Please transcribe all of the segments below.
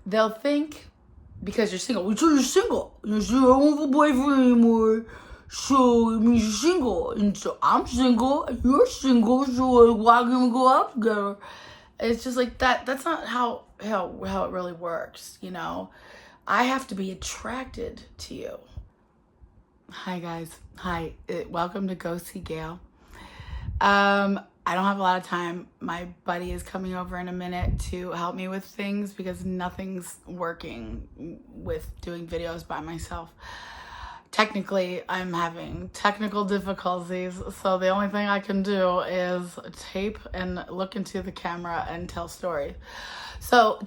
they'll think because you're single, so you're single. You don't have a boyfriend anymore. So it means you're single. And so I'm single, and you're single, so why can't we go out together? It's just like that. That's not how it really works, you know? I have to be attracted to you. Hi, guys. Hi. Welcome to Go See Gail. I don't have a lot of time. My buddy is coming over in a minute to help me with things because nothing's working with doing videos by myself. Technically, I'm having technical difficulties, so the only thing I can do is tape and look into the camera and tell stories. So,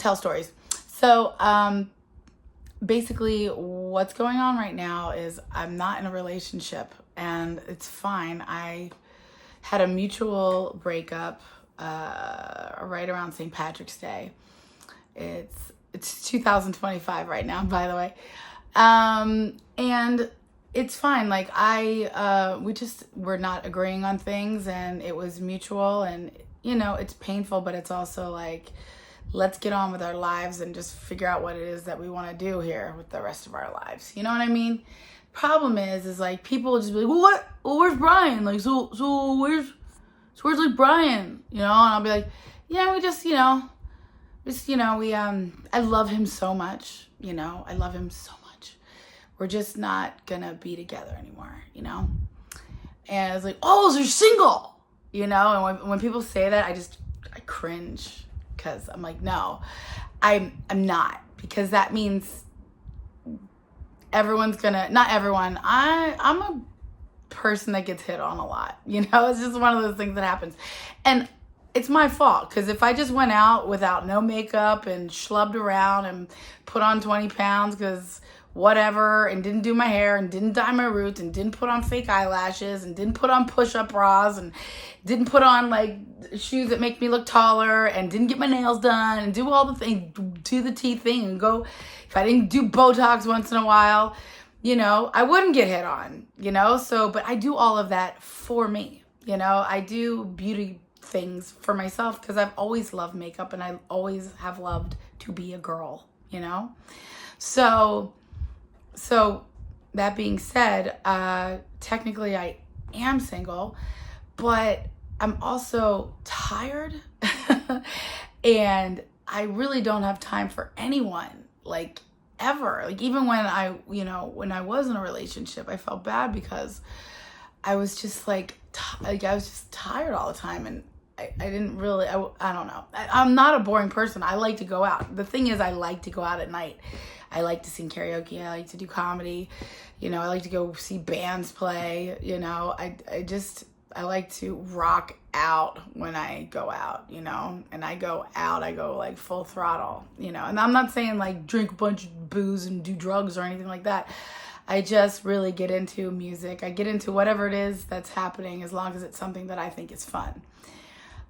basically, what's going on right now is I'm not in a relationship, and it's fine. I had a mutual breakup right around St. Patrick's Day. It's 2025 right now, by the way. And it's fine. Like we're not agreeing on things, and it was mutual, and you know, it's painful, but it's also like, let's get on with our lives and just figure out what it is that we want to do here with the rest of our lives. You know what I mean? Problem is like people just be like, well, what? Well, where's Brian? Like, so where's like Brian? You know? And I'll be like, yeah, we I love him so much. You know, I love him so much. We're just not gonna be together anymore. You know? And it's like, oh, so you're single? You know? And when people say that, I cringe because I'm like, no, I'm not, because that means everyone's gonna, not everyone, I'm a person that gets hit on a lot, you know? It's just one of those things that happens, and it's my fault, because if I just went out without no makeup and schlubbed around and put on 20 pounds because whatever, and didn't do my hair and didn't dye my roots and didn't put on fake eyelashes and didn't put on push-up bras and didn't put on like shoes that make me look taller and didn't get my nails done and do all the things, do the teeth thing, and go, if I didn't do Botox once in a while, you know, I wouldn't get hit on, you know? So, but I do all of that for me, you know? I do beauty things for myself because I've always loved makeup, and I always have loved to be a girl, you know? So that being said, technically I am single, but I'm also tired and I really don't have time for anyone, like ever. Like even when when I was in a relationship, I felt bad because I was just like I was just tired all the time, and I didn't really, I don't know. I'm not a boring person. I like to go out. The thing is, I like to go out at night. I like to sing karaoke. I like to do comedy. You know, I like to go see bands play. You know, I like to rock out when I go out, you know, and I go like full throttle, you know, and I'm not saying like drink a bunch of booze and do drugs or anything like that. I just really get into music. I get into whatever it is that's happening, as long as it's something that I think is fun.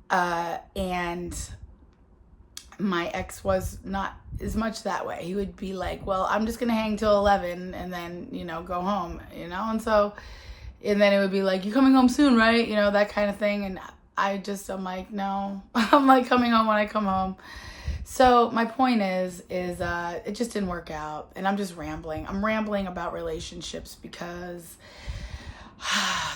And my ex was not as much that way. He would be like, well, I'm just going to hang till 11 and then, you know, go home, you know? And then it would be like, you coming home soon, right? You know, that kind of thing. And I'm like, no, I'm like coming home when I come home. So my point is it just didn't work out, and I'm just rambling. I'm rambling about relationships because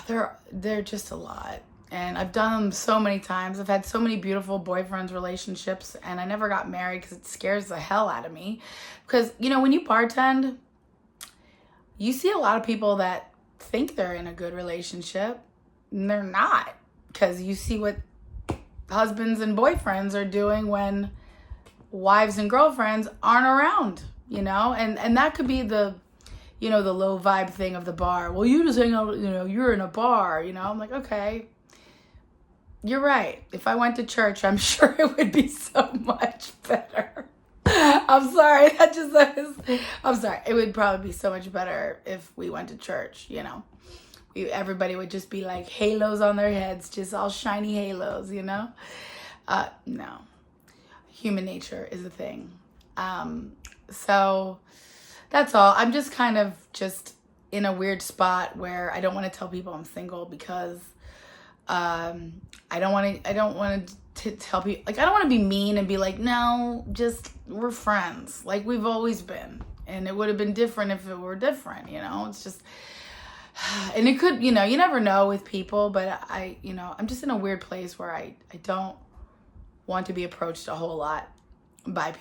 they're just a lot. And I've done them so many times. I've had so many beautiful boyfriends, relationships, and I never got married because it scares the hell out of me. Because, you know, when you bartend, you see a lot of people that think they're in a good relationship, and they're not. Because you see what husbands and boyfriends are doing when wives and girlfriends aren't around, you know? And that could be the, you know, the low vibe thing of the bar. Well, you just hang out, you know, you're in a bar, you know? I'm like, okay. You're right. If I went to church, I'm sure it would be so much better. I'm sorry. I'm sorry. It would probably be so much better if we went to church, you know. Everybody would just be like halos on their heads, just all shiny halos, you know. No. Human nature is a thing. So that's all. I'm just kind of just in a weird spot where I don't want to tell people I'm single because I don't want to tell people, like, I don't want to be mean and be like, no, just, we're friends. Like, we've always been. And it would have been different if it were different, you know? It's just, and it could, you know, you never know with people, but I'm just in a weird place where I don't want to be approached a whole lot by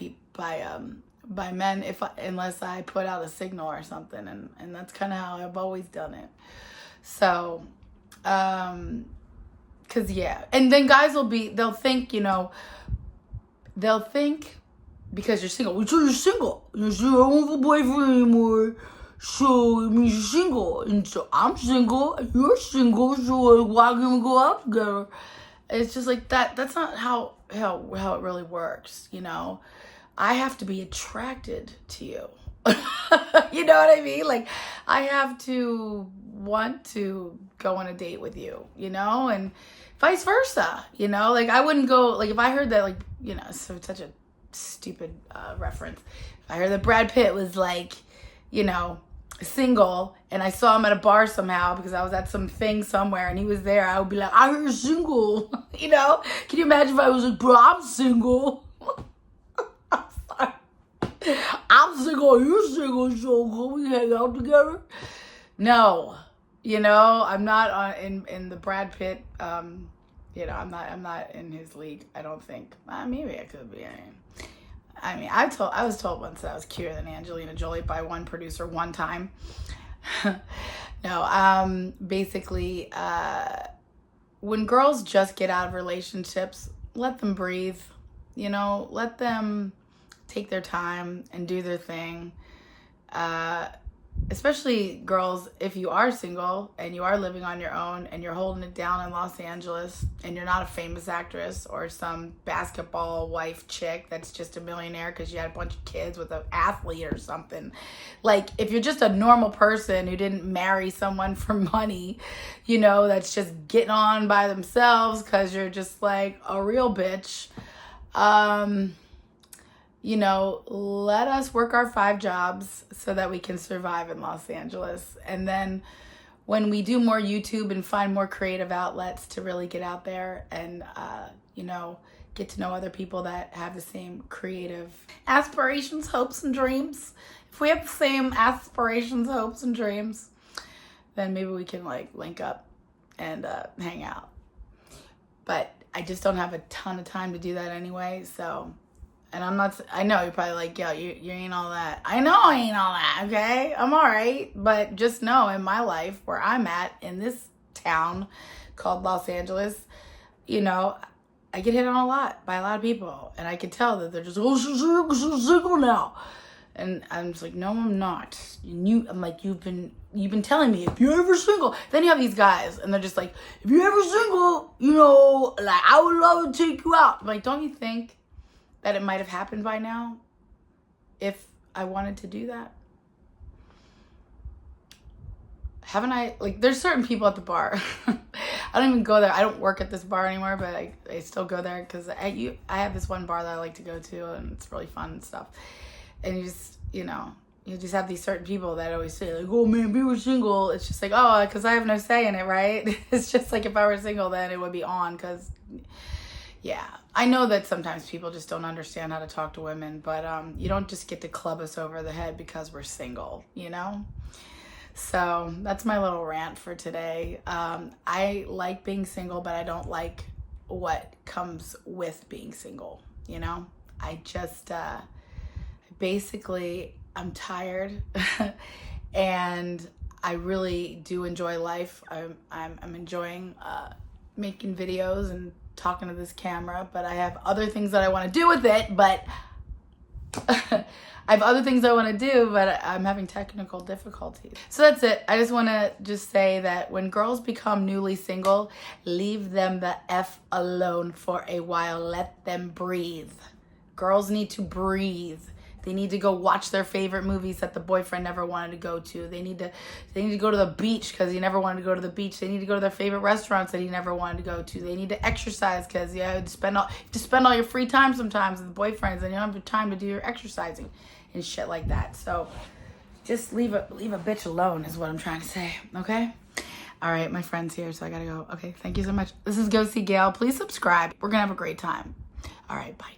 men unless I put out a signal or something. And that's kind of how I've always done it. So, cause yeah. And then guys they'll think, you know, because you're single. Well, so you're single. You say, I don't have a boyfriend anymore. So it means you're single. And so I'm single. And you're single. So why can't we go out together? It's just like that. That's not how it really works, you know? I have to be attracted to you. You know what I mean? Like, I have to want to go on a date with you, you know? And vice versa, you know? Like, I wouldn't go, like, if I heard that, like, you know, so such a stupid reference. If I heard that Brad Pitt was, like, you know, single, and I saw him at a bar somehow because I was at some thing somewhere and he was there, I would be like, I heard you're single. You know? Can you imagine if I was like, bro, I'm single? I'm sorry. I'm single, you're single, so can we hang out together? No. You know, I'm not in the Brad Pitt, you know, I'm not in his league, I don't think. Maybe I could be. I mean, I was told once that I was cuter than Angelina Jolie by one producer one time. No, basically, when girls just get out of relationships, let them breathe, you know, let them take their time and do their thing. Especially girls, if you are single and you are living on your own and you're holding it down in Los Angeles and you're not a famous actress or some basketball wife chick that's just a millionaire because you had a bunch of kids with an athlete or something. Like, if you're just a normal person who didn't marry someone for money, you know, that's just getting on by themselves because you're just like a real bitch, you know, let us work our 5 jobs so that we can survive in Los Angeles. And then when we do more YouTube and find more creative outlets to really get out there and, you know, get to know other people that have the same creative aspirations, hopes, and dreams. If we have the same aspirations, hopes, and dreams, then maybe we can, like, link up and hang out. But I just don't have a ton of time to do that anyway, so... And I know you're probably like, yo, you ain't all that. I know I ain't all that, okay? I'm all right. But just know in my life, where I'm at, in this town called Los Angeles, you know, I get hit on a lot by a lot of people. And I can tell that they're just, oh, she's single now. And I'm just like, no, I'm not. And I'm like, you've been telling me, if you're ever single. Then you have these guys, and they're just like, if you're ever single, you know, like, I would love to take you out. I'm like, don't you think that it might have happened by now if I wanted to do that? Haven't I? Like, there's certain people at the bar. I don't even go there. I don't work at this bar anymore, but I still go there because I have this one bar that I like to go to, and it's really fun and stuff. And you just, you know, you just have these certain people that always say, like, oh man, if you were single, it's just like, oh, because I have no say in it, right? It's just like, if I were single, then it would be on, because... Yeah, I know that sometimes people just don't understand how to talk to women, but you don't just get to club us over the head because we're single, you know? So that's my little rant for today. I like being single, but I don't like what comes with being single, you know? I just, basically, I'm tired and I really do enjoy life. I'm enjoying making videos and talking to this camera, but I have other things that I want to do with it, but I have other things I want to do, but I'm having technical difficulties. So that's it. I just want to just say that when girls become newly single, leave them the F alone for a while. Let them breathe. Girls need to breathe. They need to go watch their favorite movies that the boyfriend never wanted to go to. They need to go to the beach because he never wanted to go to the beach. They need to go to their favorite restaurants that he never wanted to go to. They need to exercise because you have to spend all your free time sometimes with boyfriends, and you don't have time to do your exercising and shit like that. So just leave a bitch alone is what I'm trying to say, okay? All right, my friend's here, so I gotta go. Okay, thank you so much. This is Go See Gail. Please subscribe. We're gonna have a great time. All right, bye.